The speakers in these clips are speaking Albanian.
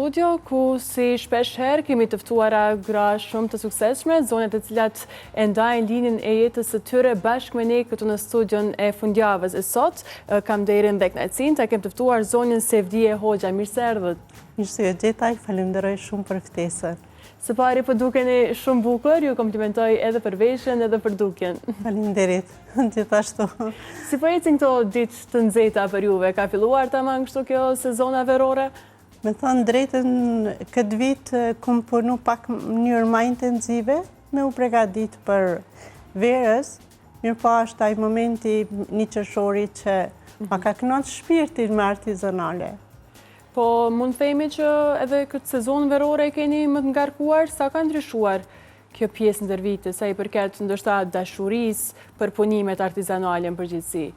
Studio, ku si shpesh herë kemi të ftuara gra shumë të suksesshme, zonet e cilat e ndajnë linjën e jetës së tyre bashkë me ne këtu në studion e fundjavës e sot. Kam derën dhe kënaqësinë ta kem të ftuar zonjën Sevdije Hoxha. Mirë se erdhët. Mirë se gjetaj, falenderoj shumë për ftesën. Së pari po dukeni shumë bukur, ju komplimentoj edhe për veshjen edhe për dukjen. Faleminderit, gjithashtu. Si po ecin këto ditë të nxehta për juve? Ka filluar tamam kështu kjo sezona verore? Me thënë drejtën, këtë vit kom punu pak mënyrë ma intenzive, me u pregadit për verës, mirë po është ai momenti një qershori që ma ka kënaqur shpirtin me artizanale. Po mund themi që edhe këtë sezon verore keni më të ngarkuar, sa ka ndryshuar kjo pjesë ndër vite, sa i përket ndoshta dashurisë për punimet artizanale në përgjithësi?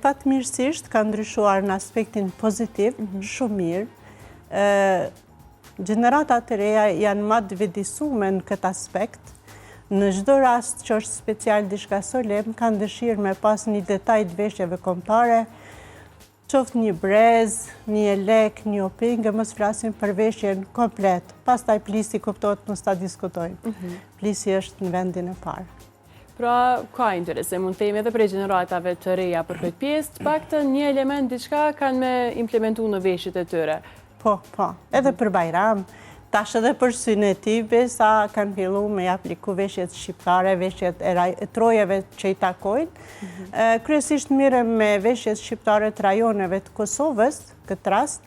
Fatmirësisht ka ndryshuar në aspektin pozitiv, shumë mirë. Gjeneratat e reja janë më të vëdësuar në këtë aspekt. Në çdo rast që është special diçka solem, kanë dëshirë me pas një detaj të veshjeve kombëtare, qoftë një brez, një elek, një opingë, mos flasim për veshjen komplet. Pastaj plisi kuptohet mos ta diskutojmë. Plisi është në vendin e parë. Pra, ka interesim, mund të themi edhe prej gjeneratave të reja për këtë pjesë, të paktën një element diçka kanë me implementu në veshjet e tyre. Po, edhe për Bajram, tash edhe për synetive, sa kanë fillu me apliku veshjet shqiptare, veshjet e trojeve që i takojnë. Kryesisht mirë me veshjet shqiptare të rajoneve të Kosovës, këtë rast,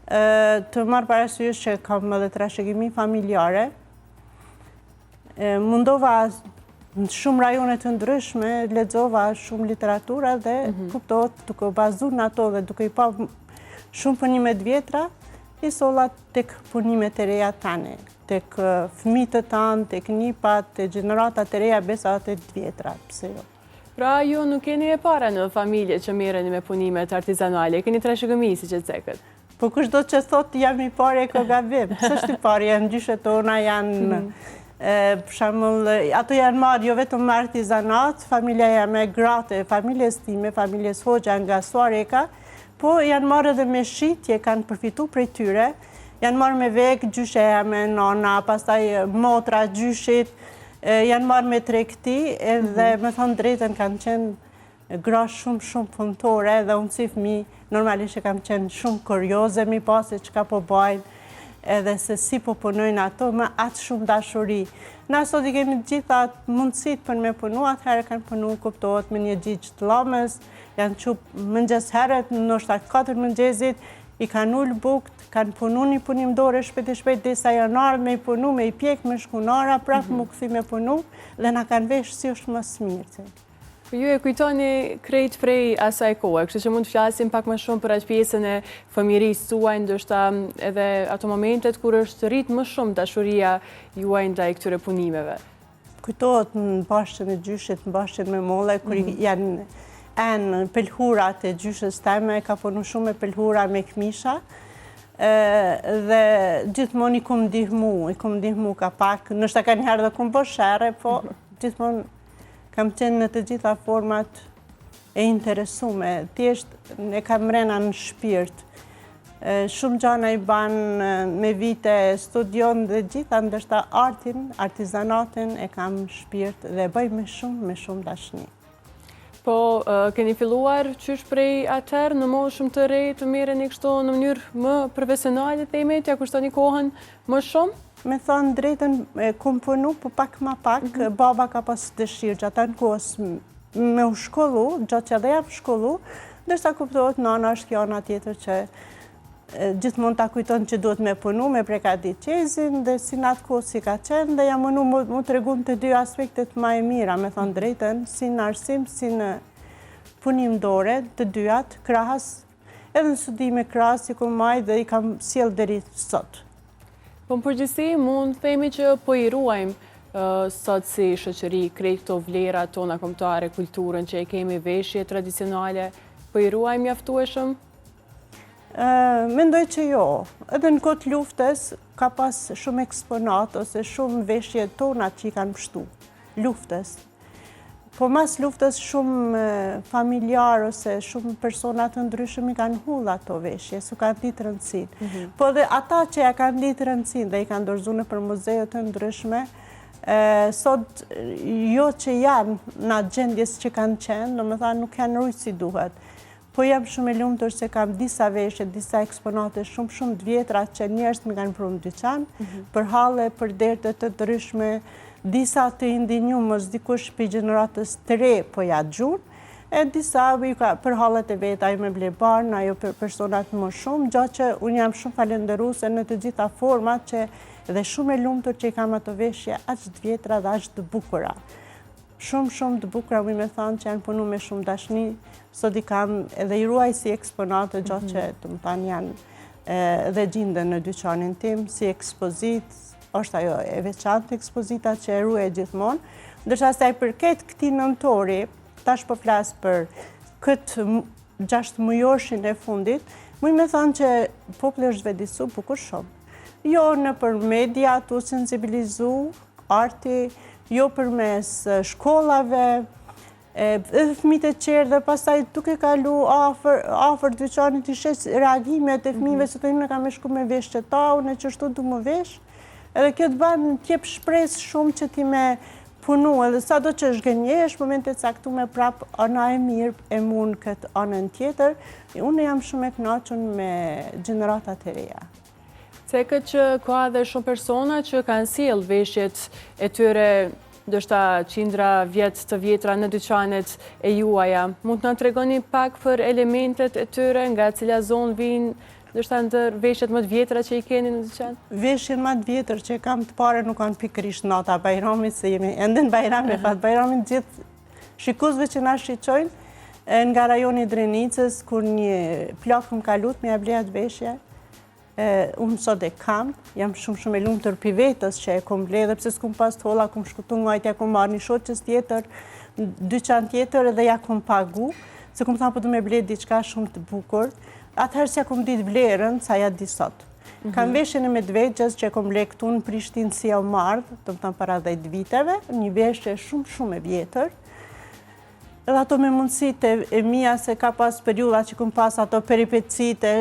të marrë parasysh që kam edhe trashëgimi familjare. Mundova në shumë rajone të ndryshme, lexova shumë literatura dhe kuptohet duke bazuar në ato dhe duke i pa shumë punimet vjetra, i solla tek punimet e reja tani, tek fëmijët tanë, tek nipat, tek gjeneratat e reja besat e të vjetra, pse jo. Pra ju nuk keni e para në familje që merreni me punimet artizanale, keni trashëgimi siç e cekët. Po kushdo që thot jam i parë e ka gabim. S'është i parë, janë gjyshet tona, janë për shembull, ato janë marrë jo vetëm me artizanat, familja jame gratë, familjes time, familjes Hoxha nga Suareka, po janë marrë edhe me shitje, kanë përfitu prej tyre, janë marrë me vek, gjysheja me nona, pastaj motra gjyshit, janë marrë me tregti, edhe me thonë drejtën kanë qenë gra shumë punëtore, dhe unë si fëmijë normalisht kam qenë shumë kurioze mi pasi çka po bajnë, edhe se si po punojnë ato me atë shumë dashuri. Na sot i kemi gjitha mundësit për me punu, atëherë kanë punu, kuptohet me një gjigj të llamës, janë qupë mëngjes herët, ndoshta 4 mëngjesit, i kanë ullë bukt, kanë punu një punim dore shpejt, desa janë ardhur me i punu, me i pjek, me shkunara, prapë më këthi me punu, dhe na kanë vesh si është më smirë. Ju e kujtoni krejt prej asaj kohe, kështu që mund të flasim pak më shumë për atë pjesën e fëmijërisë tuaj, ndoshta edhe ato momentet kur është rrit më shumë dashuria juaj ndaj këtyre punimeve. Kujtohet në bashkën e gjyshit, në bashkën me molle, kur janë në pelhurat e gjyshës teme, ka punu shumë me pelhura me këmisha, dhe gjithmonë i kum ndihmu ka pak, nështë ka njëherë dhe kum po shere, po gjithmonë kam qenë në të gjitha format e interesume, thjesht e kam mrena në shpirt. Shumë gjana i banë me vite, studion dhe gjitha ndërsa artin, artizanatin e kam në shpirt dhe bëj me shumë dashni. Po, keni filluar qysh prej atëherë në moshën të re të merreni kështu në mënyrë më profesionale, themi, t'ja kushtoni kohën më shumë? Me thonë drejtën, kum punu, po pak ma pak, baba ka pas dëshirë gjatë në kohës me u shkollu, gjatë që dhe jam shkollu, ndërsa kuptohet nana është kjo ana tjetër që gjithmonë ta kujton që duhet me punu, me pregadit qezin, dhe si në atë kohë si ka qenë, dhe jam mënu mu të regum të dy aspektet ma e mira, me thonë drejtën, si në arsim, si në punim dore, të dyat, krahas, edhe në studime krahas, si ku maj dhe i kam sjell deri sot. Po në përgjithësi mund themi që po i ruajmë sot si shoqëri krejt këto vlera tona kombëtare, kulturën që e kemi, veshje tradicionale, po i ruajmë mjaftueshëm? Mendoj që jo. Edhe në kohë luftës ka pas shumë eksponat ose shumë veshje tona që i kanë pështu luftës. Po mas luftës shumë familjar ose shumë personat të ndryshëm i kanë hull ato veshje, su kanë ditë rëndësin. Po dhe ata që ja kanë ditë rëndësin dhe i kanë dorëzuar në për muzejo të ndryshme, sot jo që janë në atë gjendjes që kanë qenë, do më thanë nuk janë rujtë si duhet. Po jam shumë e lumtur se kam disa veshje, disa eksponate shumë të vjetra që njerëz më kanë prunë dyqan, për halle, për derte të ndryshme, disa të indinjumës, dikush për gjeneratës të re po ja gjurë, e disa për hallet e veta, ajo me blebarn, ajo për personat më shumë, gjatë që unë jam shumë falenderuese në të gjitha format që dhe shumë e lumtur që i kam ato veshje aq të vjetra dhe aq të bukura. Shumë të bukura, mi me thanë që janë punu me shumë dashni, sot i kam edhe i ruaj si eksponate, gjatë që të më thanë janë dhe gjinde në dyqanin tim, si ekspozit, është ajo e veçantë ekspozita që e ruaj gjithmonë, ndërsa sa i përket këtij nëntori, tash po flas për këtë 6 mujorshin e fundit, mu me thanë që populli është vedisu bukur shumë. Jo në për media të sensibilizu, arti, jo përmes shkollave, fëmijët e qerë dhe pastaj duke kalu afër dyqanit i shes reagimet e fëmijëve se të një ka me shku me vesh që ta, unë që shtu du më vesh, edhe kjo të banë t'jep shpresë shumë që ti me punu, edhe sa do që shgënjesh, momente caktume prap ana e mirë e mund këtë anën tjetër, unë jam shumë e kënaqur me gjeneratat e reja. Cekët që ka dhe shumë persona që kanë sjell veshjet e tyre ndoshta qindra vjet të vjetra në dyqanet e juaja. Mund të na tregoni pak për elementet e tyre, nga cila zonë vijnë, ndoshta ndër veshjet më të vjetra që i keni në dyqan? Veshjen më të vjetër që kam të pare nuk kanë pikërisht nata Bajramit, se jemi ende në Bajram, e fat Bajramit gjithë shikuesve që na shiqojnë, nga rajoni Drenicës, kur një plak më ka lutur me ja ble atë veshje. Unë sot e kam, jam shumë e lumtur për vetës që e kom ble, dhe pse s'kum pas të holla, kom shkutu ngajt, ja kom marrë një shoqës tjetër, dyqan tjetër edhe ja kom pagu, se kom thamë po du me ble diçka shumë të bukur, atëherë që ja kom ditë vlerën, sa ja di sot. Kam veshjen e Medvegjës që e kom ble këtu në Prishtinë si u mardh, të më thamë para 10 viteve, një veshje shumë e vjetër, edhe ato me mundësit e mija se ka pas periuda që këm pas ato peripetësit e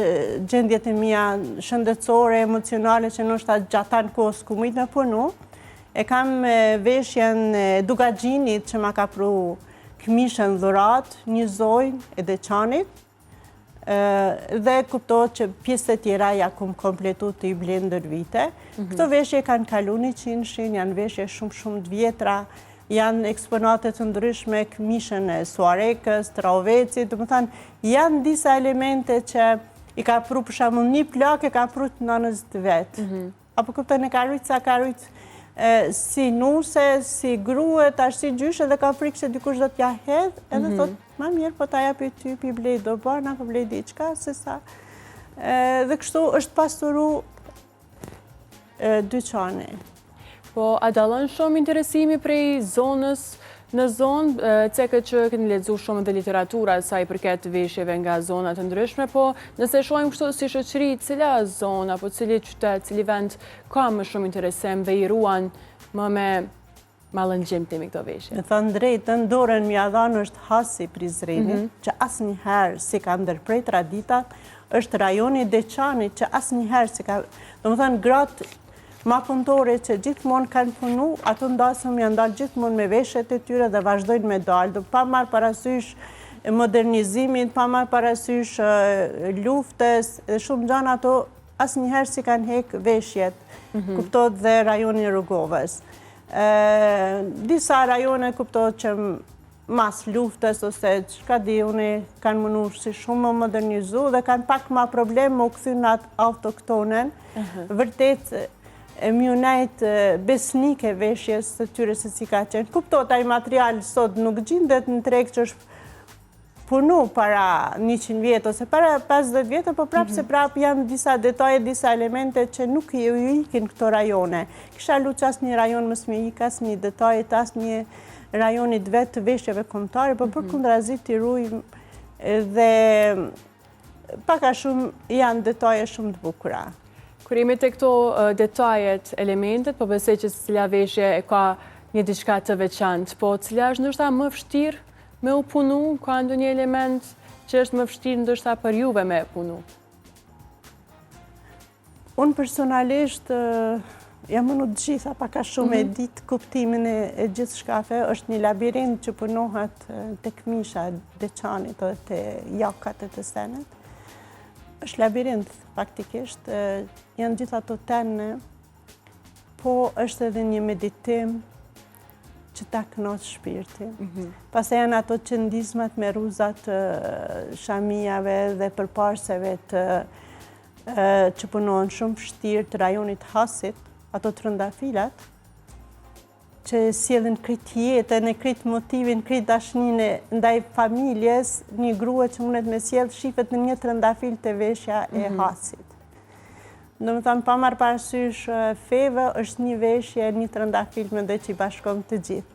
gjendjet e mija shëndetësore, emocionale që nështë atë gjatan kohës ku mujtë me punu. E kam veshjen Dugagjinit që ma ka pru këmishën dhurat, një zojnë e deçanit, dhe kuptohet që pjesët e tjera ja kum kompletu të i blendër vite. Këto veshje kanë kalu 100-shin, janë veshje shumë të vjetra, janë eksponatet të ndryshme, këmishën e Suarekës, Traovecit, dhe më thanë, janë disa elemente që i ka pru për shamull një plak e ka pru të nënës të vetë. Apo këpëtën e ka rujtë sa ka rujtë si nuse, si grue, tash si gjyshe, dhe ka frikë që dikush do t'ja hedhë, edhe thot, ma mirë, po t'aja për ty, për blej do barna, për blej diqka, se sa. Dhe kështu është pasuru dyqani. Po, a dalën shumë interesimi prej zonës në zonë, cekët që këni lexuar shumë dhe literatura sa i përket veshjeve nga zonat të ndryshme, po nëse shohim kështu si shoqëri, cila zonë apo cili qytet, cili vend ka më shumë interesim dhe i ruan më me mallëngjim timi këto veshje? Me thënë drejtën, dorën mja dhanë është Hasi Prizreni, që asnjëherë si ka ndërprej traditat, është rajoni Deçanit që asnjëherë si ka, domethënë gratë ma punëtore që gjithmonë kanë punu, ato ndasëm janë dalë gjithmonë me veshjet e tyre dhe vazhdojnë me dalë. Pa marë parasysh modernizimit, pa marë parasysh luftës, dhe shumë gjanë ato asnjëherë si kanë hek veshjet, kuptot dhe rajoni Rrugovës. Disa rajone kuptot që mas luftës ose çka di unë kanë mundur si shumë më modernizu dhe kanë pak ma problem më u kthy në atë autoktonen. Vërtet e mjunajt besnike veshjes të tyre se si ka qenë. Kuptot, ai material sot nuk gjendet në treg që është punu para 100 vjetë ose para 50 vjetë, po prapë se prapë janë disa detaje, disa elemente që nuk ju ikin këto rajone. Kisha lu që asë një rajon mësë me ik, asë një detaje të asë një rajonit vetë të veshjeve kombëtare, po për kundrazit të rujmë dhe paka shumë janë detaje shumë të bukura. Kur jemi të këto detajet, elementet, po besoj që cila veshje e ka një diçka të veçantë, po cila është ndoshta më vështirë me u punu, ka ndonjë element që është më vështirë ndoshta për juve me punu? Unë personalisht jam unë të gjitha paka shumë e ditë kuptimin e gjithë shkafe, është një labirint që punohet të këmisha, deçanit dhe të jakat e të senet. është labirint, faktikisht, janë gjitha të tene, po është edhe një meditim që ta kënaqë shpirtin. Pastaj janë ato qëndizmat me ruzat shamijave dhe përparseve që punohen shumë vështirë të rajonit Hasit, ato trëndafilat, që sjellin krejt jetën, krejt motivin, krejt dashninë ndaj familjes, një grua që mundet me sjell shifet në një trëndafil të veshja e Hasit. Domethënë, pa marrë parasysh feve, është një veshje, një trëndafil me dhe që i bashkon të gjithë.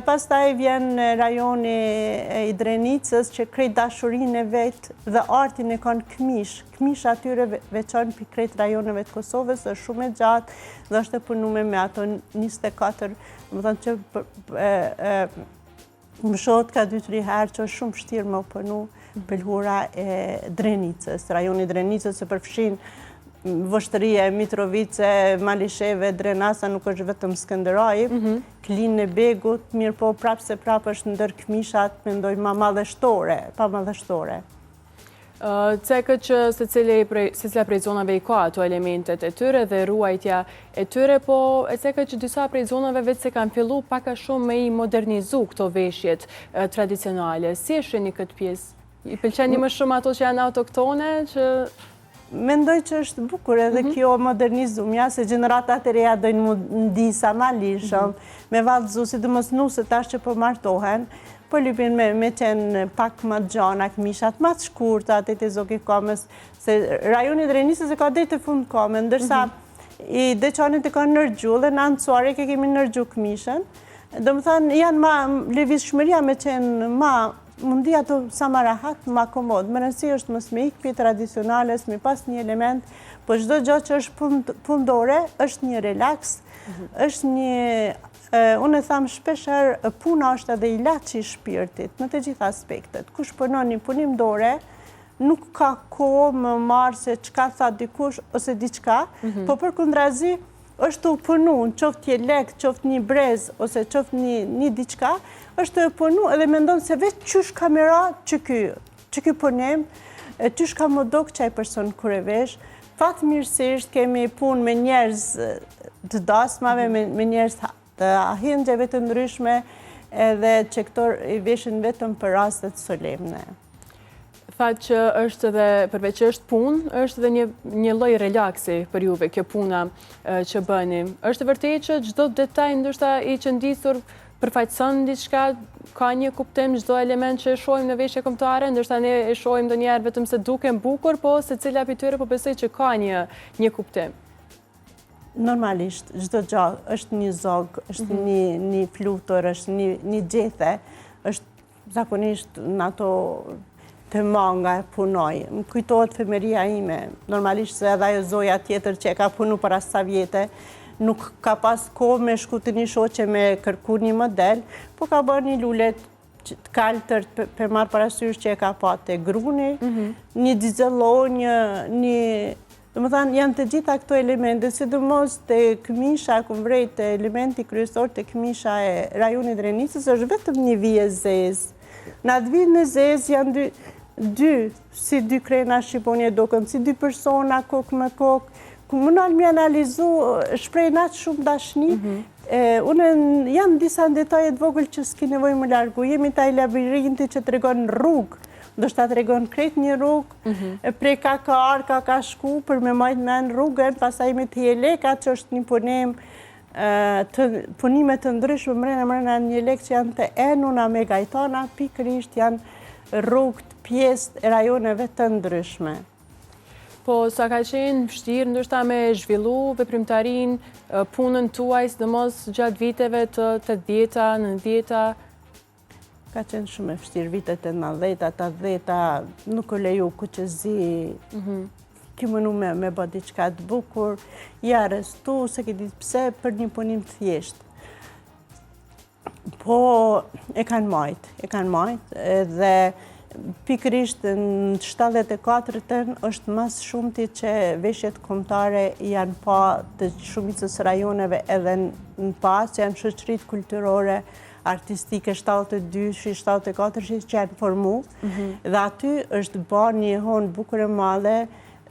Pastaj vjen rajoni i Drenicës që krejt dashurinë e vetë dhe artin e kanë këmish. Këmish atyre veçan për krejt rajoneve të Kosovës është shumë e gjatë dhe është e punume me ato 24, më thënë që më shohët ka 2-3 herë që është shumë vështirë më punu pëlhura e Drenicës. Rajoni i Drenicës se përfshin Voshtëria, Mitrovice, Malisheve, Drenasa, nuk është vetëm Skënderaj, Klinë e Begut, mirë po prapë se prapë është ndër këmishat, mendoj ma madhështore, pa madhështore. Cekët që secila prej zonave i ka ato elementet e tyre dhe ruajtja e tyre, po e cekët që disa prej zonave vetë se kanë fillu paka shumë me i modernizu këto veshjet tradicionale. Si e sheni këtë pjesë? I pëlqeni më shumë ato që janë autoktone, që... Mendoj që është bukur edhe kjo modernizumja, se gjeneratat e reja dojnë më ndisa ma lishëm, me valdëzu, si të mos nusë tash që po martohen, po lypin me qenë pak më gjana, këmishat më të shkurtat e të zoki komës, se rajoni Drenisës e ka dhe të fund komën, ndërsa i deçanit e ka nërgju dhe në anësuare ke kemi nërgju këmishën, do më thënë janë ma leviz shmëria me qenë ma mundi ato sa ma rahat, ma komod. Më rëndësi është mos me ikpi tradicionales, me pas një element, po çdo gjë që është pundore, është një relax, është një, unë e thamë shpesher, puna është edhe ilaçi i shpirtit, në të gjitha aspektet. Kush punon një punim dore, nuk ka kohë më marrë se çka tha dikush ose diçka, po përkundrazi, është të punu, qoftë je lek, qoftë një brez, ose qoftë një diçka, është të punu edhe mendon se vetë qysh kamera që ky punim, qysh ka më dok qaj person kër e vesh. Fatë mirësisht kemi punë me njerëz të dasmave, me njerëz të ahingjeve të ndryshme, edhe që këto i veshin vetëm për rastet solemne. Thatë që është edhe, përveç që është punë, është edhe një lloj relaksi për juve, kjo puna që bëni. Është vërtet që çdo detaj ndoshta i qëndisur përfaqëson diçka, ka një kuptim çdo element që e shohim në veshje kombëtare, ndoshta ne e shohim ndonjëherë vetëm se duken bukur, po secila prej tyre po besoj që ka një kuptim. Normalisht, çdo gjë është një zog, është një flutur, është një gjethe, është zakonisht në ato të manga punoj. Më kujtohet femeria ime, normalisht se edhe ajo zoja tjetër që e ka punu për asa vjete, nuk ka pas kohë me shku të një shoqe me kërku një model, po ka bërë një lullet të kaltër për marë parasysh që e ka pa të gruni, një dizelon, dhe më thanë, janë të gjitha këto elemente, sidomos të këmisha, ku vrejt të elementi kryesor të këmisha e rajonit Drenicës, është vetëm një vije zezë. Në atë vijë në zezë janë si dy krena shqiponje dokën, si dy persona, kokë me kokë, ku më nalë mi analizu shprejnat shumë dashni, janë disa detajet vogël që s'ki nevoj më largu. Jemi taj labirinti që të regon rrugë, do shta të regon krejt një rrugë, prej ka arka ka shku për me majtë men rrugën, pasaj me të jeleka që është një punim, punimet të ndryshme mrena një lek që janë të enuna me gajtona, pikërisht janë rrugët, pjesë e rajoneve të ndryshme. Po, sa ka qenë vështirë ndoshta me zhvillu veprimtarin, punën tuaj, sidomos gjatë viteve të 80-ta, 90-ta? Ka qenë shumë e vështirë, vitet e 90-ta, 80-ta, nuk o leju kuqezi, ki mënu me bë diçka të bukur, ja restu, se ki ditë pse për një punim thjesht. Po, e kanë majtë, dhe pikërisht në 74-ën është mas shumëti që veshjet kombëtare janë pa të shumicës rajoneve edhe në pas që janë shoqëritë kulturore, artistike 72, 74 që janë formu, dhe aty është bërë një honë bukur e madhe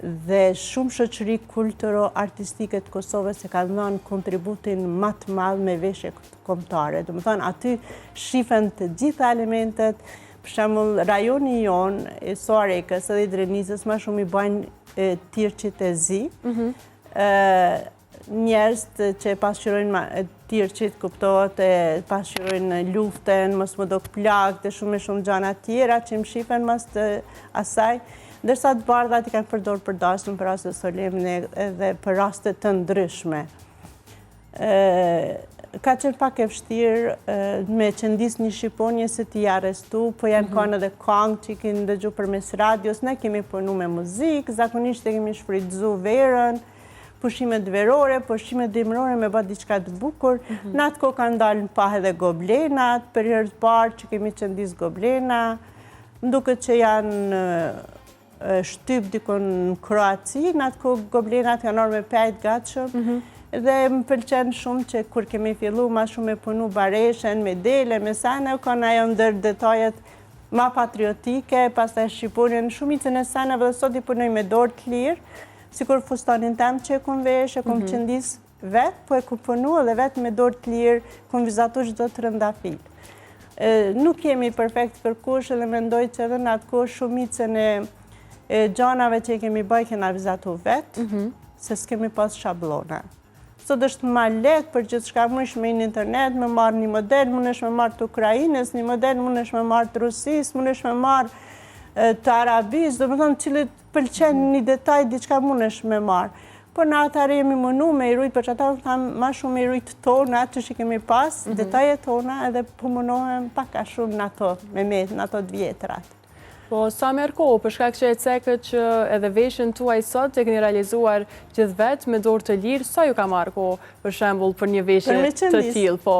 dhe shumë shoqëri kulturo-artistike të Kosovës se kanë dhënë kontributin më të madh me veshje kombëtare. Do të thonë aty shifen të gjitha elementet. Për shembull, rajoni jonë e Soarekës edhe i Drenicës më shumë i bajnë tirqit e zi. Njerëz që pasqyrojnë tirqit, kuptohet, pasqyrojnë luftën, mos më dok plagë dhe shumë gjëra tjera që më shifen mas të asaj. Ndërsa të bardhat i kanë përdorur për dasëm, për raste solemne edhe për raste të ndryshme. Ka qenë pak e vështirë me qëndis një shqiponje se t'i arrestu, po janë kanë edhe këngë që i kemi dëgju përmes radios, ne kemi punu me muzikë, zakonisht e kemi shfrytzu verën, pushimet verore, pushimet dimrore me bërë diçka të bukur. Në atë kohë kanë dalë në pah edhe goblenat, për herë të parë që kemi qëndis goblena, më duket që janë shtyp dikon në Kroaci, në atë kohë goblenat kanë orë me pejt gatshëm, dhe më pëlqen shumë që kur kemi fillu ma shumë me punu Bareshen, me Dele, me Sana, kanë ajo ndër detajet ma patriotike, pastaj Shqiponien, shumicën e Sanave dhe sot i punoj me dorë të lirë, sikur fustanin tem që e kom vesh, e kom qëndis vetë, po e kom punu edhe vetë me dorë të lirë, kom vizatu çdo të rëndafil. Nuk jemi perfekt kërkush edhe mendoj që edhe në atë kohë shumicën e gjanave që i kemi bëj kena vizatu vetë, se s'kemi pas shablona. Sot është ma lehtë për gjithë shka, mënesh me në internet, me marrë një model, mënesh me marrë të Ukrajinës, një model, mënesh me marrë të Rusis, mënesh me marrë të Arabis, do më thonë cilët pëlqen një detaj, diçka mënesh me marrë. Por në atare jemi mënu me i rujtë, për që ata thamë ma shumë i rujtë tona, që që kemi pas, detajet tona, edhe po mënohem paka shumë në ato, në ato të vjetrat. Po, sa merë kohë, për shkak që e cekët që edhe veshën tuaj sot e keni realizuar gjithë vetë me dorë të lirë, sa ju ka marrë kohë, për shembull, për një veshje të tillë, po?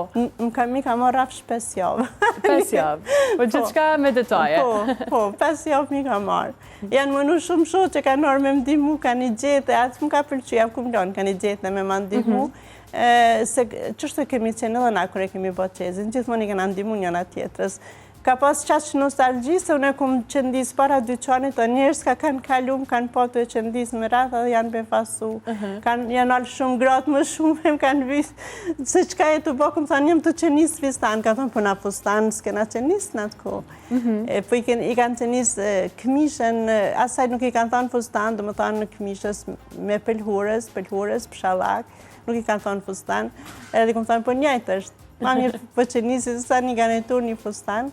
Mi ka marrë rafsh 5 javë. 5 javë, po gjithçka me detaje. Po, 5 javë mi ka marrë. Janë mënu shumë shoqë që kanë orë me më ndihmu, kanë i gjete, atë më ka pëlqy, jam kumlonë, kanë i gjete me më ndihmu, se qështë kemi qenë edhe na kërë kemi bërë qezin, gjithmonë i kanë ndihmu njëna tjetrës. Ka pas qaqë nostalgji, se unë e kom qëndis para dyqanit, o njerës ka kanë kalum, kanë potu e qëndis me rrata dhe janë befasu. Janë alë shumë gratë më shumë, më kanë visë, se qka e të bëkum, thonë njëm të qenis fistan, ka thonë për na fustan, s'kena qenis në atë ko. Po i kanë qenis këmishën, asaj nuk i kanë thonë fustan, dhe më thonë në këmishës me pëlhurës, pëshallak, nuk i kanë thonë fustan, edhe i kom thonë për njajtë është, ma mirë për qenisi, sa një garnitur një fustan.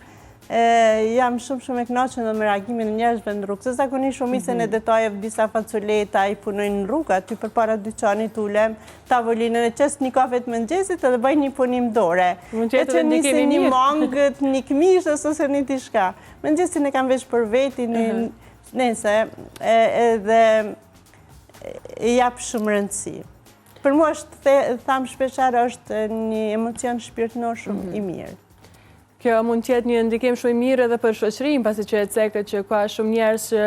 Jam shumë e kënaqur dhe me reagimin e njerëzve në rrugë. Se zakonisht shumicën e detajeve disa faculeta i punojnë në rrugë, aty përpara dyqanit ulem, tavolinën e qes një kafe të mëngjesit edhe bëj një punim dore. E që nisi një mangët, një këmishës ose një tishka. Mëngjesin e kam veç për veti, nëse, edhe jap shumë rëndësi. Për mua është, thamë shpeshar, është një emocion shpirtënor shumë i mirë. Kjo mund tjetë një ndikim shumë i mirë edhe për shoqërinë, pasi që e cekët që ka shumë njerëz që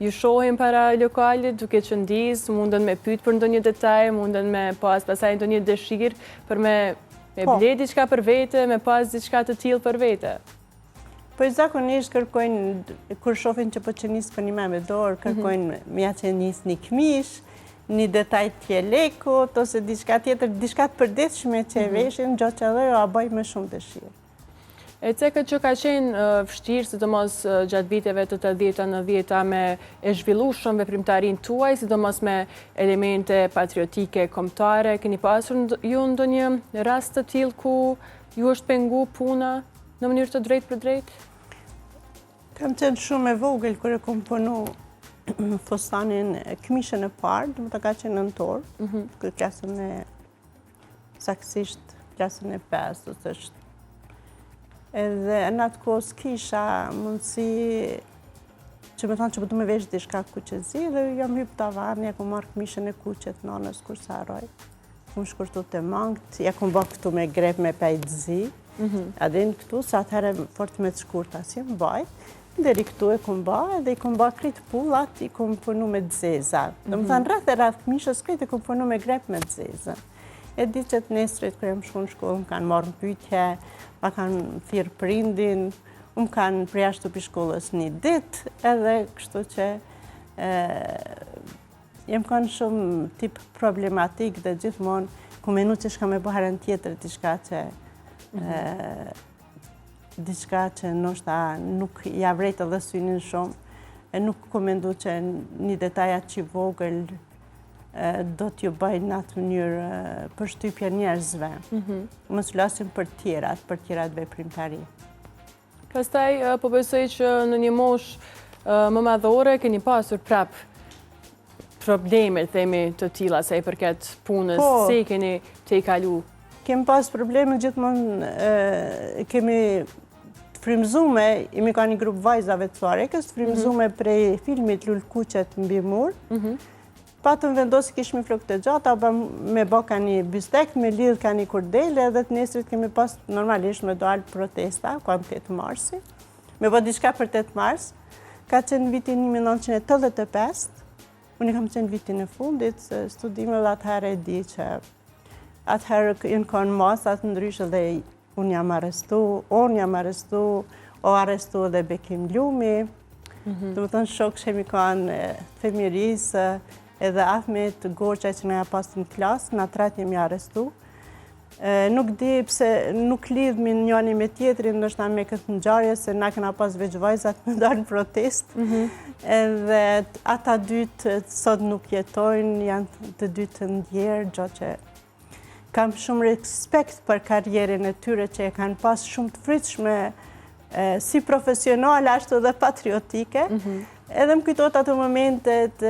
ju shohin para lokalit, duke qëndis, mundën me pyet për ndonjë detaj, mundën me pas pasaj ndonjë dëshirë për me ble diçka për vete, me pas diçka të tillë për vete. Po zakonisht kërkojnë, kur shohin që po qenis për një me dorë, kërkojnë me ja qenis një këmish, një detaj tjelekut, ose diçka tjetër, diçka të përditshme që e veshin, gjatë që edhe a bëj me shumë dëshirë. E cekët që ka qenë vështirë, sidomos gjatë viteve të 80-ta, 90-ta, me e zhvillueshëm veprimtarin tuaj, sidomos me elemente patriotike, kombëtare, keni pasur ju ndonjë rast të tillë ku ju është pengu puna në mënyrë të drejtë për drejtë? Kam qenë shumë e vogël kur e kom punu fustanin këmishën e parë, dhe më të ka qenë nëntorë, këtë klasën e saksisht klasën e 5, ose është. Edhe në atë kohë s'kisha mundësi që me thonë që pëtu me vesh dishka kuqezi, dhe jam hypë tavan, ja kom marrë këmishën e kuqet nonës kur sa haroj. Kom shkurtu të mangët, ja kom bërë këtu me grep me pejtëzi, Adin këtu, sa atëherë fort me të shkurta si më baj, deri këtu e kom baj, dhe i kom baj kritë pullat, i kom punu me dzeza. Dhe më thanë rreth e rreth mishës kritë, i kom punu me grep me dzeza. E di që të nesrit, kërë më shku në shkollë, më kanë marrë në pytje, ma kanë thirë prindin, më kanë përjashtu për shkollës një dit, edhe kështu që jem kanë shumë tip problematik dhe gjithmonë, ku menu që shka me bëherën tjetër, diçka që nështë nuk ja vrejtë edhe synin shumë, e nuk komendu që një detaja që vogël do t'ju bëjnë në atë mënyrë për shtypje njerëzve. Më s'lasim për tjerat veprimtari. Pastaj, po besoj që në një mosh më madhore keni pasur prap probleme, themi, të tilla, sa i përket punës, si keni të i kalu? Kemi pas probleme gjithmonë, kemi të frymëzume, imi ka një grup vajzave të Suarekës, të frymëzume prej filmit Lulkuqet mbi mur. Patëm vendosi kishme flokë të gjata, me bo ka një bystek, me lidh ka një kurdele, edhe të nesrit kemi pas normalisht me doalë protesta, ku am 8 marsi, me bo diçka për 8 mars, ka qenë vitin 1985, unë kam qenë vitin e fundit, studime dhe atëherë e di që atëherë në konë masat ndryshë dhe unë jam arestu, o arestu dhe Bekim Lumi, dhe më thënë shok shemi kanë Femirisë, edhe Ahmet Gorqa që në ja pasë në klasë, në atërat jemi arestu. Nuk di pëse nuk lidhmi njëni me tjetërin, nështë me këtë ngjarje, se na këna pas veç vajzat me dalë në protest. Edhe ata dytë sot nuk jetojnë, janë të dytë të ndjerë, gjo që kam shumë respekt për karjerin e tyre që e kanë pas shumë të fritshme, si profesionale, ashtu dhe patriotike. Edhe më kujtot atë momentet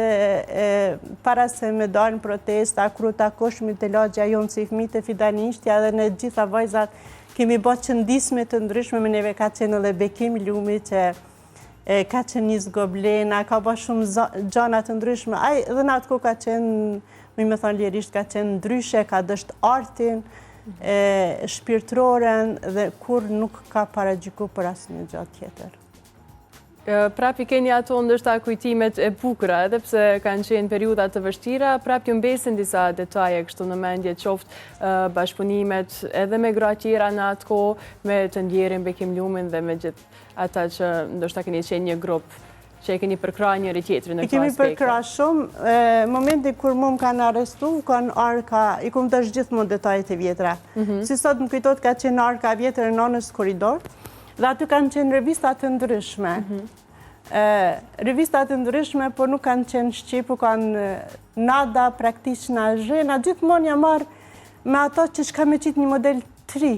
para se me dalë në protesta, kru takosh me të lagja jonë si fëmijët e Fidanishtja dhe në gjitha vajzat kemi bërë qëndisme të ndryshme, me neve ka qenë edhe Bekim Lumi që ka qenë një zgoblena, ka bërë shumë gjana të ndryshme. Edhe në atë ku ka qenë, me thonë lirisht, ka qenë ndryshe, ka dësht artin, shpirtroren dhe kur nuk ka paragjyku për asë një gjatë tjetër. Prap i keni ato ndërsta kujtimet e bukura, edhe pse kanë qenë periudat të vështira, prap ju mbesin disa detaje kështu në mendje, qoftë bashkëpunimet edhe me gra tjera në atë kohë, me të ndjerin Bekim Lumin dhe me gjithë ata që ndërsta keni qenë një grup që e keni përkra njëri tjetëri në këto aspekte. I kemi përkra shumë. Momenti kur mu më kanë arestu, kanë arka, i kumë të gjithmonë detajet e vjetra. Si sot më kujtot ka qenë arka vjetër e nonës koridor, dhe aty kanë qenë revistat të ndryshme. Revistat të ndryshme, por nuk kanë qenë Shqipu, kanë nada, praktiqna, zhena, gjithmonë jam marrë me ato që shka me qitë një model 3,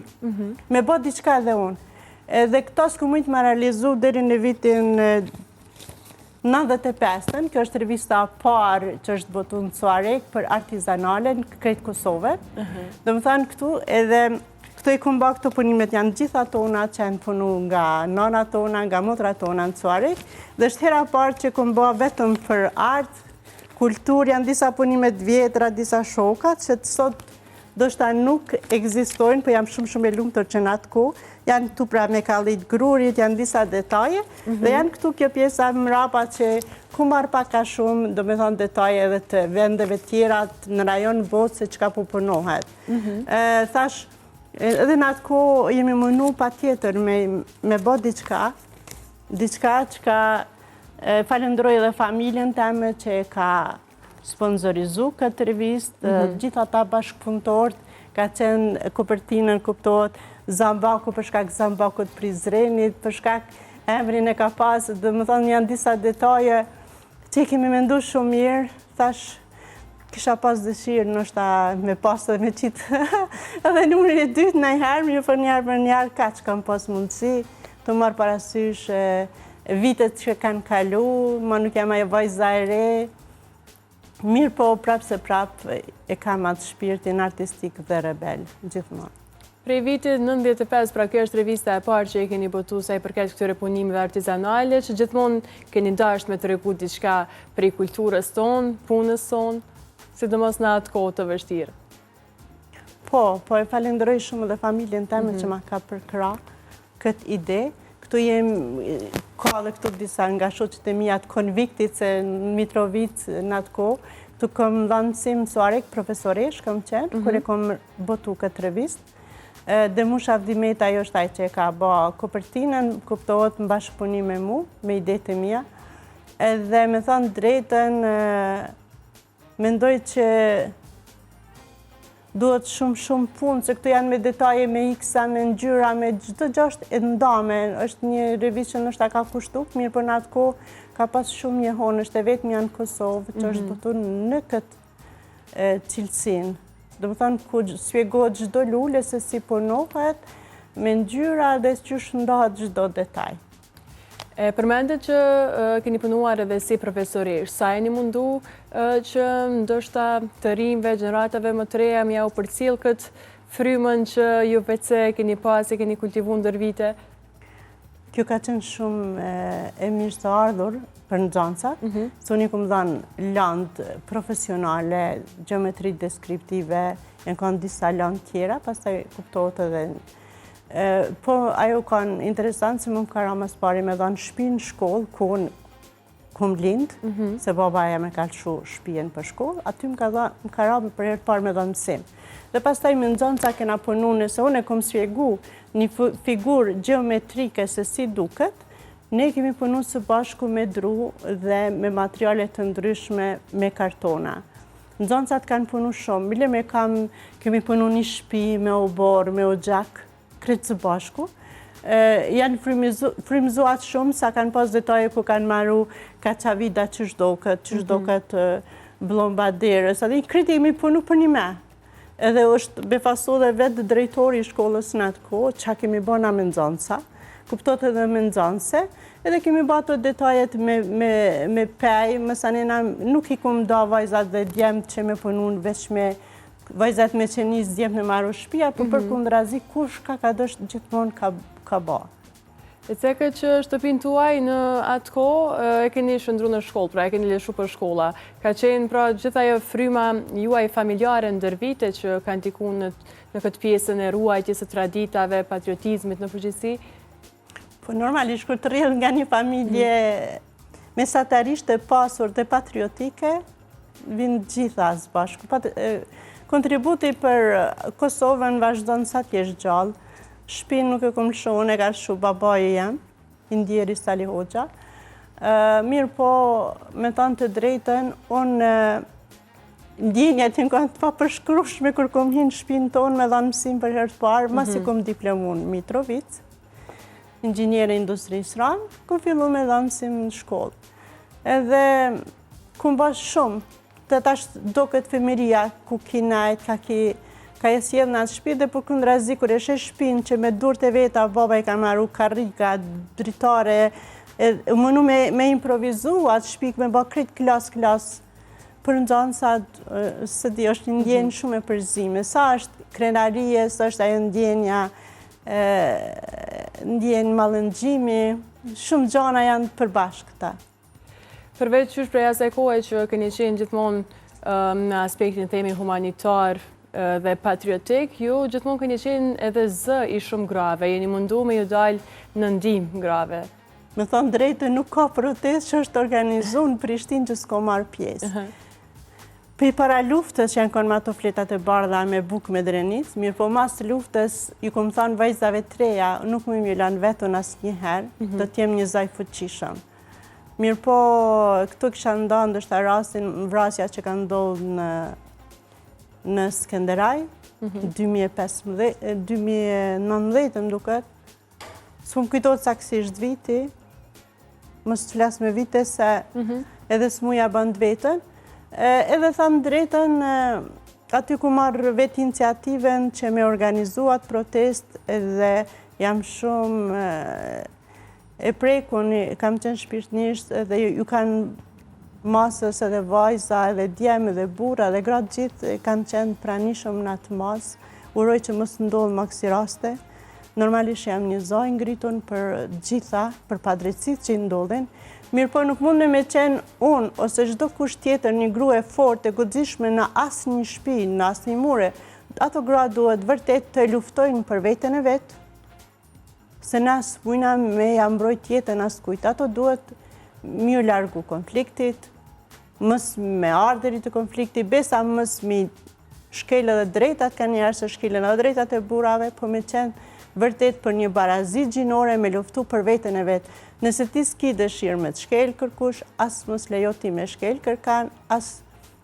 me bo diçka edhe unë. Dhe këto s'ku mujtë më realizu deri në vitin 95-ën, kjo është revista parë që është botu në Suarek për artizanale në krejtë Kosove. Dhe më thanë këtu edhe këto i kumba këto punimet janë gjitha tona që janë punu nga nona tona, nga motra tona në Suarek. Dhe është hera parë që kumba vetëm për art, kultur, janë disa punimet vjetra, disa shokat, që të sot do shta nuk egzistojnë, për jam shumë e lumë të që në atë ku. Janë këtu pra me kallit grurit, janë disa detaje, dhe janë këtu kjo pjesa mrapa që ku marë paka shumë, do me thonë detaje edhe të vendeve tjera në rajon botë se qka po punohet. Thash, edhe në atë ku jemi mënu pa tjetër me bo diçka që ka falendroj edhe familjen teme që ka sponsorizu këtë revist, gjitha ta bashkëpunëtorët, ka qenë kopertinën kuptohet Zambaku për shkak Zambakut Prizrenit, për shkak emrin e ka pasë, dhe më thonë janë disa detaje që kemi mendu shumë mirë, thash kisha pas dëshirë nështë me pasë dhe me qitë edhe numërin e dytë nëjherë, mirë për njerë ka që kam pas mundësi, të marë parasysh vitet që kanë kalu, ma nuk jam ajo vajza e re, mirë po prapë se prapë e kam atë shpirtin artistik dhe rebel, gjithmonë. Prej vitit 95, pra kjo është revista e parë që e keni botu sa i përket këtyre punimeve artizanale, që gjithmonë keni dasht me të regu diçka prej kulturës tonë, punës tonë, sidomos në atë kohë të vështirë. Po e falenderoj shumë dhe familjen teme që ma ka përkra këtë ide. Këtu ka dhe këtu disa nga shoqët e mia të konviktit se në Mitrovic në atë kohë, këtu kam dhënë mësim mësuarek, profesoresh kam qenë, kur e kam botu këtë revist. Dhe Musha Avdimeta ajo është ai që e ka bë kopertinën, kuptohet në bashkëpunim me mu, me idetë e mia. Edhe me thënë drejtën, mendoj që duhet shumë punë, se këtu janë me detaje, me iksa, me ngjyra, me çdo gjë është e ndame. Është një revistë që nështë ka kushtu, mirë për në atë kohë ka pas shumë një honë, është e vetëm janë Kosovë, që është botu në këtë cilësinë. Do më thënë, ku sfjegohet çdo lule se si punohet, me ngjyra dhe që shëndohet çdo detaj. Përmendet që keni punuar edhe si profesorish, sa e një mundu që ndoshta të rinjve, gjeneratave më të reja mja u përcjell këtë frymën që ju vetë keni pas e keni kultivu ndër vite? Kjo ka qenë shumë e mirë të ardhur për nxënësat, se unë i kom dhënë landë profesionale, gjeometri deskriptive, e kanë disa landë tjera, pastaj kuptohet edhe. Po, ajo kanë interesant se më ka ra mas pari me dhanë shtëpi në shkollë, ku unë kom lindë, se baba e me ka lëshu shtëpien për shkollë, aty më ka ra për herë parë me dhanë mësim. Dhe pastaj me nxënësa kena punu nëse unë e kom sfjegu një figurë geometrike se si duket, ne kemi punu së bashku me dru dhe me materiale të ndryshme me kartona. Nxënësat kanë punu shumë, bile kemi punu një shtëpi me obor, me ogjak, kretë së bashku. Janë frymëzuat shumë, sa kanë pas detaje ku kanë marru kaçavida që shdoket blombaderës. Adhe i kretë jemi punu për një me. Edhe është befasu dhe vetë drejtori i shkollës në atë kohë, që kemi bona me nxënësa, kuptot edhe me nxënëse, edhe kemi batu detajet me pej, mësanena nuk i kum da vajzat dhe djemt që me punun veç me vajzat me qenis djemt në marru shpia, për kundrazi kush ka dështë gjithmonë ka ba. E ceke që shtëpin tuaj në atë kohë e keni shëndru në shkollë, pra e keni leshu për shkolla. Ka qenë pra gjitha jo fryma juaj familjare ndër vite që kanë tiku në këtë pjesën e ruajtjes së traditave, patriotizmit në përgjithësi? Po normalisht, kur të rrjedh nga një familje mesatarisht e pasur dhe patriotike, vinë gjitha së bashku. Kontributi për Kosovën vazhdon sa t'jesh gjallë. Shpinë nuk e kom lëshu, unë e ka lëshu babaje jam, Indjeri Sali Hoxha. Mirë po, me tanë të drejten, unë ndjenja të në kanë të pa përshkrushme kër kom hinë shpinë tonë me dhanë mësim për herë të parë, masi kom diplomun Mitrovic, inxinjere industri sranë, kom fillu me dhanë mësim në shkollë. Edhe kom bash shumë, të tash do këtë femeria ku ki najt, ka jesjedh në atë shpi dhe për kundrazi, kër e shpinë që me dur të veta, baba i ka marru karrika, dritare, mënu me improvizu atë shpik, me ba krit klas, për nxënësat, së di, është një ndjenjë shumë e përzime. Sa është krenarije, sa është ajo ndjenja, ndjenjë malëngjimi, shumë gjana janë përbashkëta. Përveç qysh prej asaj kohë që keni qenë gjithmonë në aspektin themi humanitar dhe patriotik, ju gjithmonë keni qenë edhe zë i shumë grave, jeni mundu me ju dalë në ndihmë grave. Me thonë drejtë, nuk ka protest që është organizu në Prishtinë që s'ko marrë pjesë. Për para luftës që janë konë me ato fletat e bardha me bukë me drenis, mirë po mas luftës, ju kom thonë vajzave treja, nuk më mjëlan vetën asë njëherë, do t'jem një zaj fuqishëm. Mirë po, këtu kësha ndonë dështë rastin vrasja që ka ndodhë në Skenderaj, 2019 më duket. S'u më kujtojtë saksisht viti, mos të flasë me vite se edhe s'muja bënd vetën. Edhe thamë drejten, aty ku marrë vetë iniciativen që me organizuat protest edhe jam shumë e preku, kam qenë shpirtnisht edhe ju kanë masës edhe vajza, edhe djemë, edhe bura, edhe gratë gjithë kanë qenë pranishëm në atë masë. Uroj që mos ndodhë më kësi raste. Normalisht jam një zoj ngritun për gjitha, për padrejtësit që i ndodhin. Mirë po nuk mund me qenë unë, ose çdo kush tjetër një grua e fortë e guxishme në asë një shtëpi, në asë një mure, ato gra duhet vërtet të luftojnë për veten e vetë, se nas mujna me ja mbrojt jetën as kujt. Ato duhet mirë largu konfliktit, mës me ardhëri të konfliktit, besa mës mi shkelë dhe drejtat, ka njerë se shkelën dhe drejtat e burave, po me qenë vërtet për një barazi gjinore me luftu për veten e vetë. Nëse ti s'ki dëshirë me të shkelë kërkush, as mës lejo ti me shkelë kërkan, as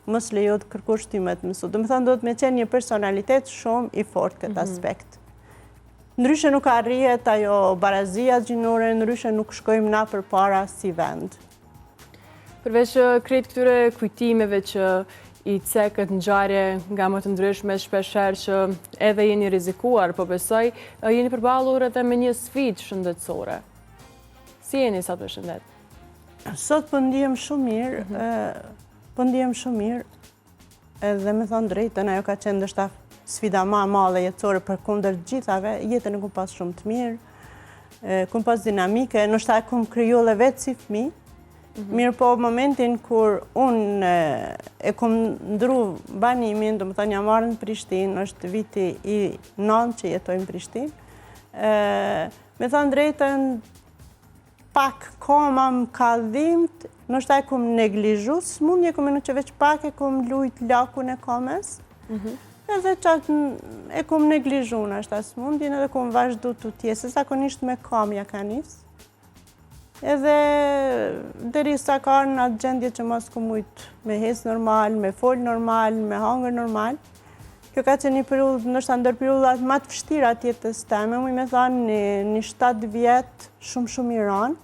mës lejo të kërkush ti me të mësu. Do me thënë, do të me qenë një personalitet shumë i fort këtë aspekt. Ndryshe nuk arrihet ajo barazia gjinore, ndryshe nuk shkojmë na për para si vend. Përveç krejt këtyre kujtimeve që i cekët në gjarje nga më të ndryshme, shpesher që edhe jeni rizikuar, po besoj, jeni përballur edhe me një sfidë shëndetësore. Si jeni sa për shëndet? Sot po ndihem shumë mirë, edhe me thonë drejtën, ajo ka qenë ndoshta sfida ma madhe jetësore për kundër gjithave, jetën e kum pas shumë të mirë, kum pas dinamike, ndoshta e kum kriju edhe vetë si fëmijë. Mirë po momentin kur unë e kom ndru banimin, do më thënë jam marrë në Prishtinë, është viti i 9 që jetoj në Prishtinë, me thënë drejtën pak koma më kallimt, nështë e kom neglizhu, smundje kom e në që veç pak e kom lujt lakun e komës, edhe qatë e kom neglizhu në ashtë smundjen edhe kom vazhdu të tjesë, zakonisht me kam ja ka njësë. Edhe deri sa ka në atë gjendje që mos ku mujt me hes normal, me fol normal, me hangër normal. Kjo ka qenë një periudhë, nështë ndër periudhat më të vështira të jetës teme, muj me thanë një 7 vjet shumë i ranë.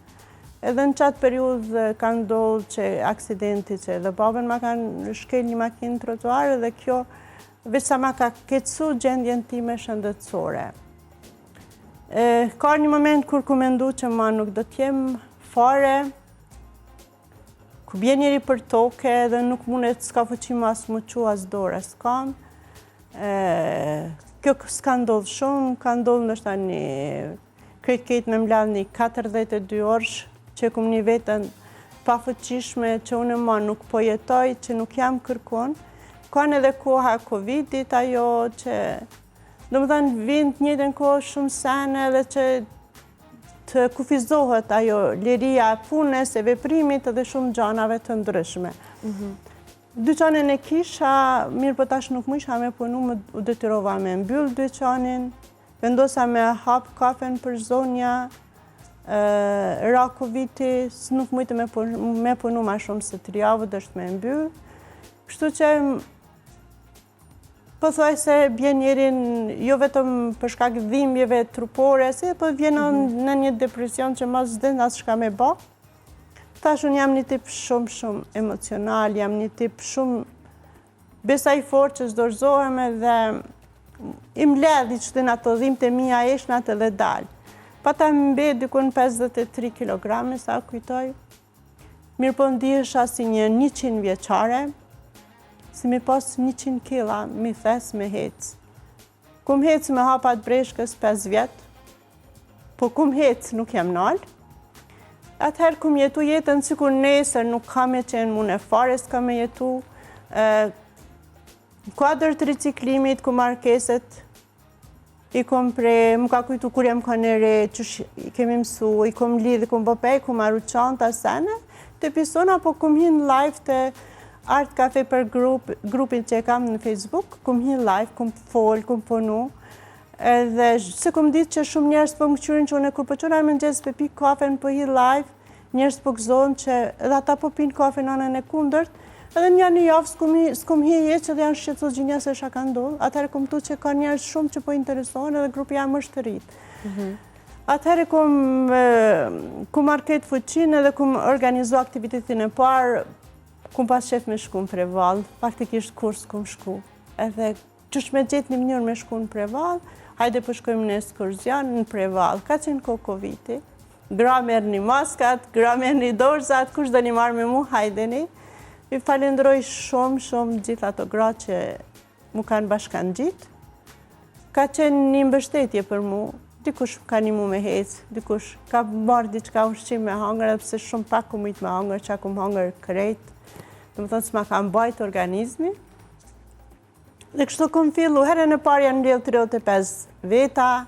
Edhe në qatë periudhë ka ndodhur që aksidenti që dhe babën ma kanë shkel një makinë trotuar dhe kjo veç sa ma ka keqsu gjendjen time shëndetësore. Ka një moment kur ku mendu që ma nuk do t'jem fare, ku bje njeri për toke dhe nuk mundet s'ka fuqim as më qu as dorë as kam. Kjo s'ka ndodhë shumë, ka ndodhë nështë një krejt me mladh një 42 orësh që kum një vetën pa fuqishme që unë ma nuk po jetoj, që nuk jam kërkon. Kanë edhe koha Covidit ajo që do më thënë vind njëtën kohë shumë sene dhe që të kufizohet ajo liria e punës, e veprimit edhe shumë gjanave të ndryshme. Dyqanin e kisha, mirë po tash nuk mësha me punu, më u detyrova me mbyll dyqanin, vendosa me hap kafen për zonja, ra Covidi, nuk mujtë me punu ma shumë se 3 javë, dështë me mbyll. Kështu që po thuaj se bjen njerin jo vetëm për shkak dhimbjeve trupore, si po vjen në një depresion që mas s'den as shka me ba. Tash unë jam një tip shumë emocional, jam një tip shumë besaj fort që s'dorzohem edhe i mledhi që të në ato dhimbë të mija eshnat edhe dalë. Pa ta mbe dykun 53 kg, sa kujtoj. Mirë po ndihesha si një 100 vjeqare, si mi pas 100 kila, mi thes me hec. Kum hec me hapat breshkës 5 vjet, po kum hec nuk jam nalë. Atëherë kum jetu jetën sikur nesër nuk ka me qenë mune fare s'ka me jetu. Kuadrë të riciklimit, ku markeset, i kom pre, më ka kujtu kur jam ka nere, që i kemi mësu, i kom lidhë, kum bëpej, kum arru qanta sene, të pisona, po kum hinë live të Art Cafe për grupin që e kam në Facebook, kum hi live, kum fol, kum punu, edhe se kum ditë që shumë njerës po më këqyrin që unë e kur po qëra më njësë për pi kafen për hi live, njerës po këzonë që edhe ata po pinë kafe në anën e kundërt, edhe një javë s'kum hi jetë që dhe janë shqetësos gjinja se shaka ndodhë, atëherë kum tu që ka njerës shumë që po interesohen edhe grupi jam është të rritë. Atëherë kum market fuqin edhe kum organizu aktivitetin e parë, kum pas qef me shku në Preval, faktikisht kurs kum shku. Edhe qësh me gjetë një mënyrë me shku në Preval, hajde për shkojmë në ekskurzion në Preval. Ka qenë ko Covidi, gra merë një maskat, gra merë një dorzat, kush dhe një marë me mu, hajdeni. I falendroj shumë gjithë ato gra që mu kanë bashkan gjitë. Ka qenë një mbështetje për mu, dikush ka një mu me hecë, dikush ka marrë diçka ushqim me hangër, edhe pse shumë pak ku mujtë me hangër, qa ku më hangër krejt. Dhe më thonë s'ma ka mbajt organizmi. Dhe kështu kom fillu, herën e parë janë mbjell 35 veta,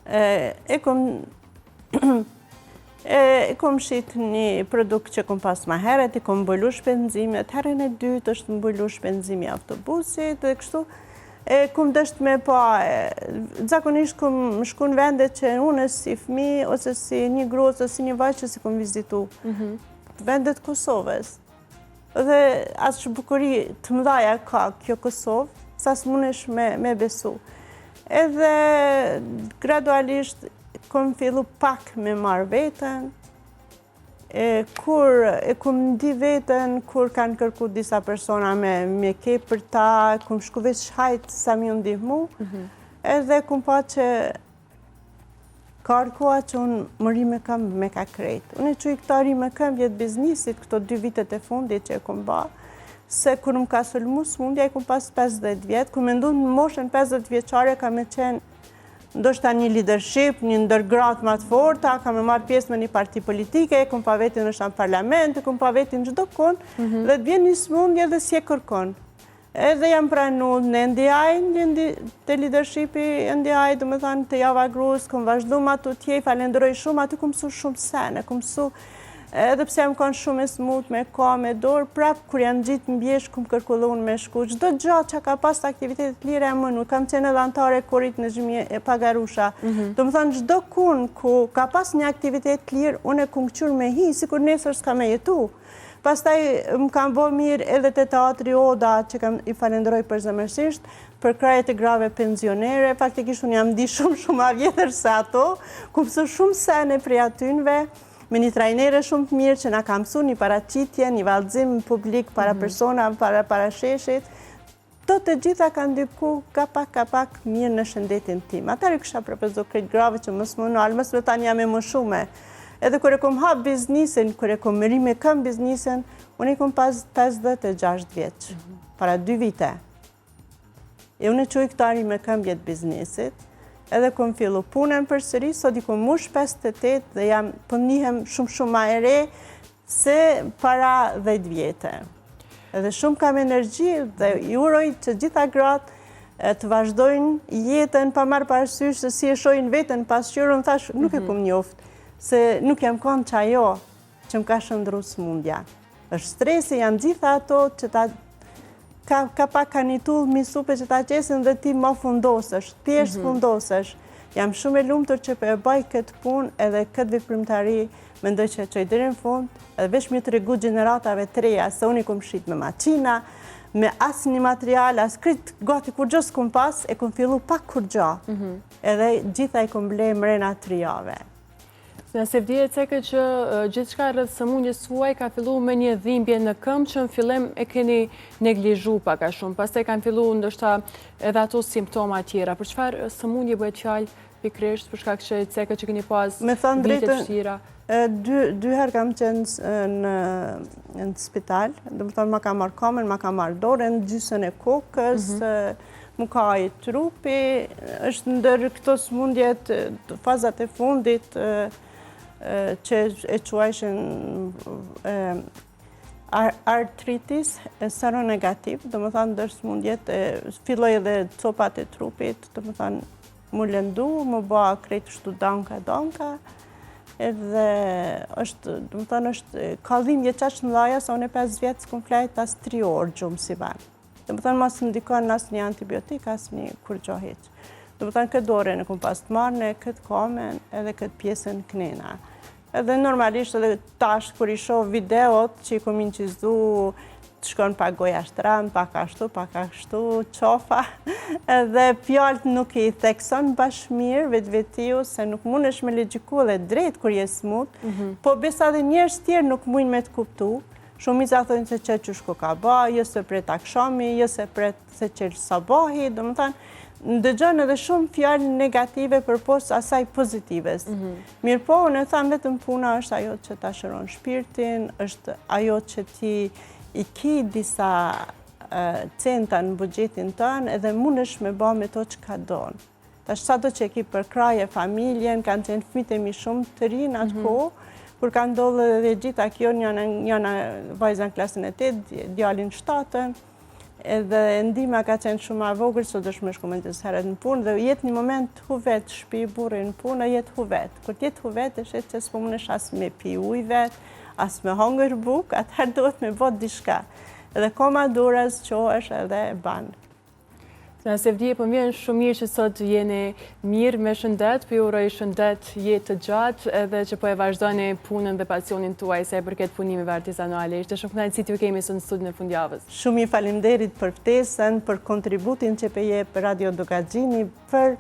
e kom shit një produkt që kom pas ma heret, i kom mbëllu shpenzimet, herën e dytë është mbëllu shpenzimi autobusit, dhe kështu kom dësht me pa, zakonisht kom shku në vendet që unë si fmi, ose si një grua, ose si një vajzë që si kom vizitu, vendet Kosovës. Dhe asë që bukuri të mdhaja ka kjo Kosovë, sa së mundesh me besu. Edhe gradualisht kom fillu pak me marrë vetën, kur e kom ndi vetën, kur kanë kërku disa persona me ke për ta, kom shku veç hajt sa mi ndihmu, edhe kom pa që ka arkoa që unë më ri me këmbë me ka krejt. Unë e që i këta ri me këmbë jetë biznisit, këto 2 vitet e fundit që e kom ba, se kur më ka sulmu smundja, i kom pas 50 vjetë, kur me ndu në moshën 50 vjeqare, ka me qenë ndoshta një leadership, një ndërgrat më të forta, ka me marrë pjesë me një parti politike, kom pa vetin në parlament, kom pa vetin në çdo kon, dhe të vjen një smundje dhe si e kërkon. Edhe jam pranu në NDI, të leadershipi NDI, dhe me thanë të Java Grus, kom vazhdu ma të tjej, falenderoj shumë, aty kom su shumë sene, kom su, edhe pse jam konë shumë e smut me ka, me dorë, prap, kur janë gjitë në bjesh, kom kërkullon me shku. Gjdo gjatë që ka pas të aktivitetet lire e mënu, kam qenë edhe antare korit në Zhimje e Pagarusha. Do më thanë, gjdo kun ku ka pas një aktivitet lirë, unë e kum këqur me hi, si kur nesër s'ka me jetu. Pastaj më kam bo mirë edhe të teatri Oda, që kam i falenderoj për zëmërsisht, për krajet e grave pensionere, faktikisht unë jam di shumë a vjetër se ato, ku pësë shumë sene prej atynve, me një trajnere shumë të mirë që nga kam su një paraqitje, një vallëzim publik para persona, para sheshit, to të gjitha kanë ndikku ka pak mirë në shëndetin tim. Atër i kësha propozo krejt grave që mësë më nalë, mësë me tani jam e më shume. Edhe kër e kom hap biznisin, kër e kom mëri me këm biznisin, unë i kom pas 56 vjeç, para 2 vite. E unë e quj këtari me këm vjetë biznisit, edhe kom fillu punën për sëri, sot i kom mush 58 dhe jam pëndihem shumë ma e re se para 10 vjetë. Edhe shumë kam energji dhe i uroj që gjitha gratë të vazhdojnë jetën pa marrë parasysh se si e shojnë vetën pasqyrën, thash nuk e kom njoftë, se nuk jam konë që ajo që më ka shëndru smundja. Është stresi, janë gjitha ato që ta ka pak ka një tullë misupe që ta qesin dhe ti ma fundosësh, thjesht fundosësh. Jam shumë e lumtur që për e baj këtë punë edhe këtë veprimtari, mendoj që qoj deri në fund, edhe veç mi të regu gjeneratave të reja, se unë i kom shqit me maqina, me asë një material, asë krytë gati kur gjë s'kom pas, e kom fillu pak kur gjë, edhe gjitha i kom blej mrena 3 jave. Nëse vdje ceke që gjithë shka rrëth sëmundjes suaj ka fillu me një dhimbje në këmbë që në fillim e keni neglizhu paka shumë, pas të kanë fillu ndështa edhe ato simptoma tjera. Për çfar sëmundje bëhet fjalë pikrisht, për shkak që ceke që keni pas vite të shtira? 2 herë kam qenë në spital, dhe më thonë ma ka marrë kamen, ma ka marrë dorën, gjysën e kokës, më ka i trupi, është ndër këto sëmundjet, fazat e fundit, që e quajshin artritis seronegativ, do më thanë ndër sëmundjet, filloj edhe copat e trupit, do më thanë më lëndu, më ba krejt shtu danka, edhe është, do më thanë është kallim jeqash në laja, sa unë e 5 vjetë s'kom flajt as 3 orë gjumë si banë. Do më thanë mas më ndikon as një antibiotik, as një kur gjohiq. Do më thanë këtë dore në kom pas të marrë, këtë kamen edhe këtë pjesën knena. Edhe normalisht edhe tash kur i shoh videot që i kom inqizu, të shkon pa goja shtram, pak ashtu, qofa, edhe fjallët nuk i thekson bashmir vetë se nuk mundesh me legjiku edhe drejt kur je smut, po besa dhe njerëz tjerë nuk mujnë me të kuptu. Shumica thonë se që shko ka ba, jo se pret akshami, jo se pret se që sabahi, do më thanë, ndëgjon edhe shumë fjallë negative për posë asaj pozitives. Mirë po, në thamë vetëm puna është ajo që ta shëron shpirtin, është ajo që ti i ki disa centa në bugjetin tënë edhe mundesh me ba me to që ka donë. Ta shë do që e ki për kraje, familjen, kanë qenë fmit e mi shumë të rinë atë ko, kur kanë dollë dhe gjitha kjo, njëna vajzën klasën e 8, djalin 7, edhe ndihma ka qenë shumë e vogël, sot është më shkomentis herët në punë, dhe jetë një moment hu vetë, shpi burri në punë, jetë hu vetë. Kur jetë hu vetë, është që s'po mundesh as me pi ujë vetë, as me hongër bukë, atëherë duhet me botë diçka. Edhe koma durës qohesh edhe banë. Se vdje, po vjen shumë mirë që sot jeni mirë me shëndet, po ju uroj shëndet jetë të gjatë edhe që po e vazhdoni punën dhe pasionin tuaj sa i përket punimeve artizanale. Ishte shumë kënaqësi t'ju kemi sot në studion e fundjavës. Shumë i faleminderit për ftesën, për kontributin që po jep Radio Dogaxhini për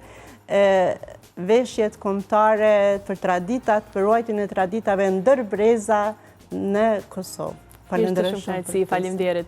veshjet kombëtare, për traditat, për ruajtjen e traditave ndër breza në Kosovë. Ishte shumë kënaqësi, faleminderit.